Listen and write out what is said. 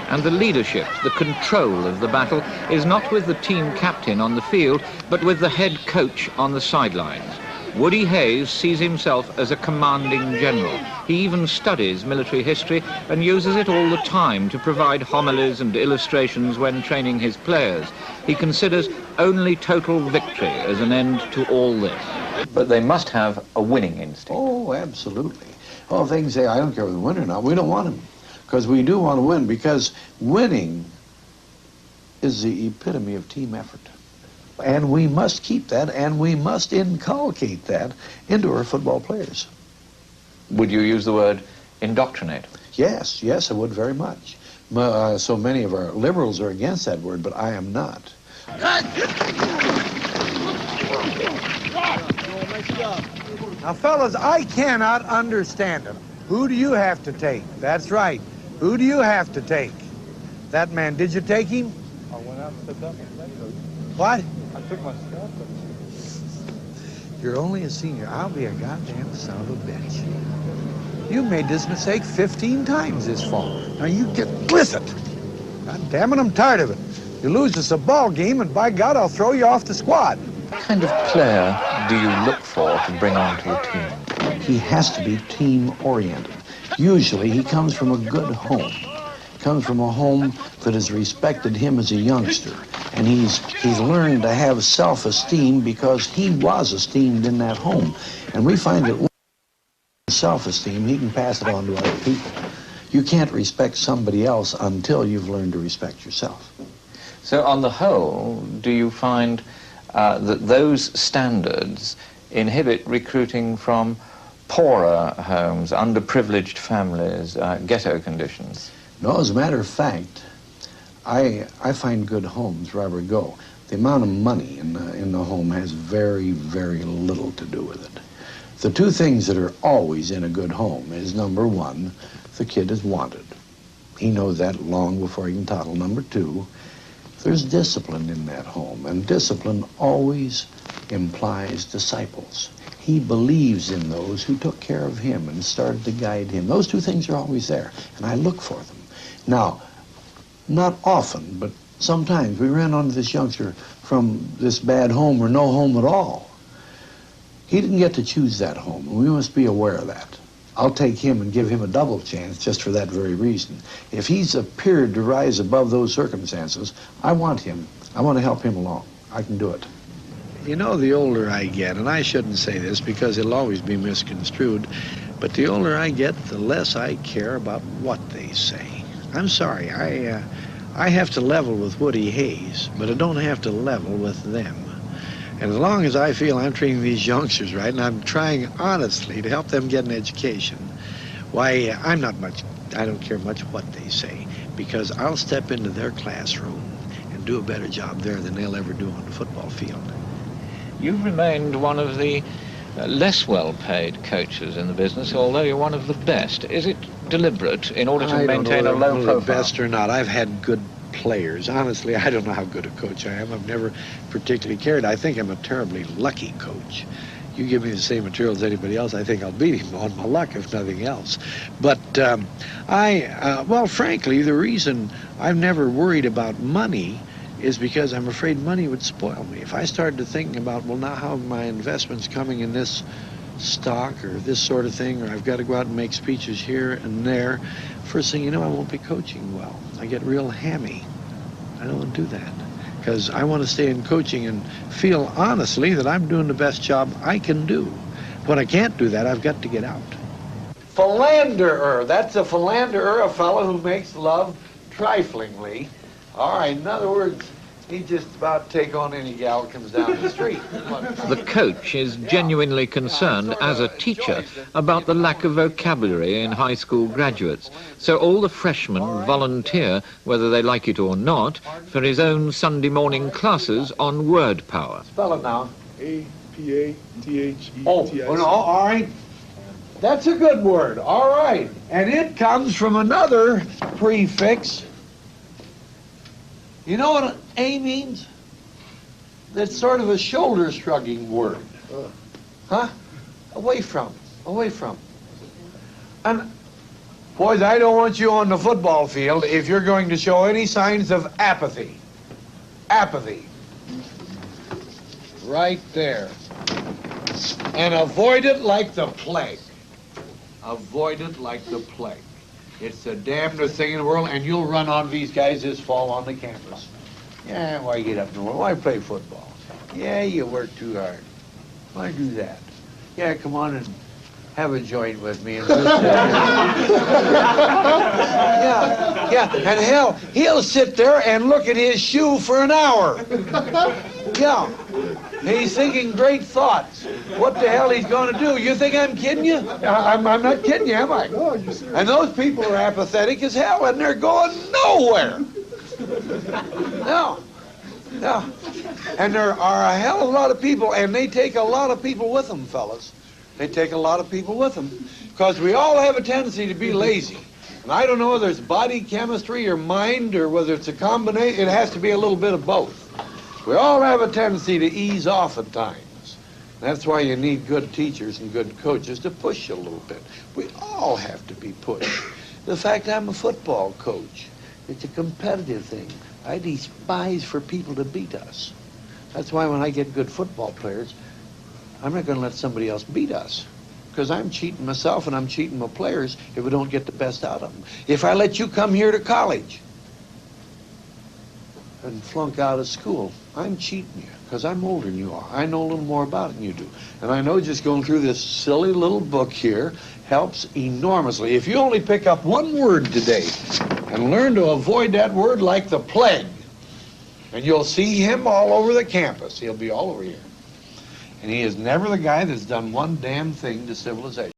and the leadership, the control of the battle is not with the team captain on the field, but with the head coach on the sidelines. Woody Hayes sees himself as a commanding general. He even studies military history and uses it all the time to provide homilies and illustrations when training his players. He considers only total victory as an end to all this. But they must have a winning instinct. Oh, absolutely. Well, if they can say, I don't care whether we win or not, we don't want them. Because we do want to win, because winning is the epitome of team effort. And we must keep that, and we must inculcate that into our football players. Would you use the word indoctrinate? Yes, yes, I would very much. So many of our liberals are against that word, but I am not. Now, fellas, I cannot understand it. Who do you have to take? That's right. Who do you have to take? That man, did you take him? I went out and stepped up and played, Coach. What? I took my stuff. You're only a senior. I'll be a goddamn son of a bitch. You made this mistake 15 times this fall. Now you listen. God damn it, I'm tired of it. You lose us a ball game, and by God, I'll throw you off the squad. What kind of player do you look for to bring onto your team? He has to be team-oriented. Usually, he comes from a good home. Comes from a home that has respected him as a youngster. And he's learned to have self-esteem because he was esteemed in that home. And we find that with self-esteem, he can pass it on to other people. You can't respect somebody else until you've learned to respect yourself. So on the whole, do you find that those standards inhibit recruiting from poorer homes, underprivileged families, ghetto conditions? No, as a matter of fact, I find good homes wherever I go. The amount of money in the home has very, very little to do with it. The two things that are always in a good home is, number one, the kid is wanted. He knows that long before he can toddle. Number two, there's discipline in that home, and discipline always implies disciples. He believes in those who took care of him and started to guide him. Those two things are always there, and I look for them. Now, not often, but sometimes we ran onto this youngster from this bad home or no home at all. He didn't get to choose that home, and we must be aware of that. I'll take him and give him a double chance just for that very reason. If he's appeared to rise above those circumstances, I want him. I want to help him along. I can do it. You know, the older I get, and I shouldn't say this because it'll always be misconstrued, but the older I get, the less I care about what they say. I'm sorry, I have to level with Woody Hayes, but I don't have to level with them. And as long as I feel I'm treating these youngsters right, and I'm trying honestly to help them get an education, why, I don't care much what they say, because I'll step into their classroom and do a better job there than they'll ever do on the football field. You've remained one of the less well-paid coaches in the business, although you're one of the best. Is it deliberate in order to maintain a low profile? The best or not. I've had good players. Honestly, I don't know how good a coach I am. I've never particularly cared. I think I'm a terribly lucky coach. You give me the same material as anybody else, I think I'll beat him on my luck, if nothing else. But well, frankly, the reason I've never worried about money is because I'm afraid money would spoil me. If I started to think about, well, now how are my investments coming in this stock or this sort of thing, or I've got to go out and make speeches here and there, first thing you know, I won't be coaching well. I get real hammy. I don't want to do that because I want to stay in coaching and feel honestly that I'm doing the best job I can do. When I can't do that, I've got to get out. Philanderer. That's a philanderer, a fellow who makes love triflingly. All right, in other words, he just about take on any gal that comes down the street. The coach is genuinely concerned as a teacher about the lack of vocabulary in high school graduates. So all the freshmen volunteer, whether they like it or not, for his own Sunday morning classes on word power. Spell it now. A-P-A-T-H-E-T-I-C. Oh, no, all right. That's a good word, all right. And it comes from another prefix. You know what A means? That's sort of a shoulder-shrugging word. Huh? Away from. And Boys, I don't want you on the football field if you're going to show any signs of apathy. Apathy. Right there. And avoid it like the plague. Avoid it like the plague. It's the damnedest thing in the world, and you'll run on these guys this fall on the campus. Yeah, why get up in the world? Why play football? Yeah, you work too hard. Why do that? Yeah, come on and have a joint with me. And yeah, and hell, he'll sit there and look at his shoe for an hour. Yeah, he's thinking great thoughts. What the hell he's going to do? You think I'm kidding you? I'm not kidding you, am I? No, you're serious. And those people are apathetic as hell, and they're going nowhere. No. No. And there are a hell of a lot of people, and they take a lot of people with them, fellas. They take a lot of people with them, because we all have a tendency to be lazy. And I don't know whether it's body chemistry or mind, or whether it's a combination. It has to be a little bit of both. We all have a tendency to ease off at times. That's why you need good teachers and good coaches to push you a little bit. We all have to be pushed. The fact I'm a football coach, it's a competitive thing. I despise for people to beat us. That's why when I get good football players, I'm not going to let somebody else beat us, because I'm cheating myself and I'm cheating my players if we don't get the best out of them. If I let you come here to college and flunk out of school, I'm cheating you, because I'm older than you are. I know a little more about it than you do. And I know just going through this silly little book here helps enormously. If you only pick up one word today and learn to avoid that word like the plague, and you'll see him all over the campus. He'll be all over here. And he is never the guy that's done one damn thing to civilization.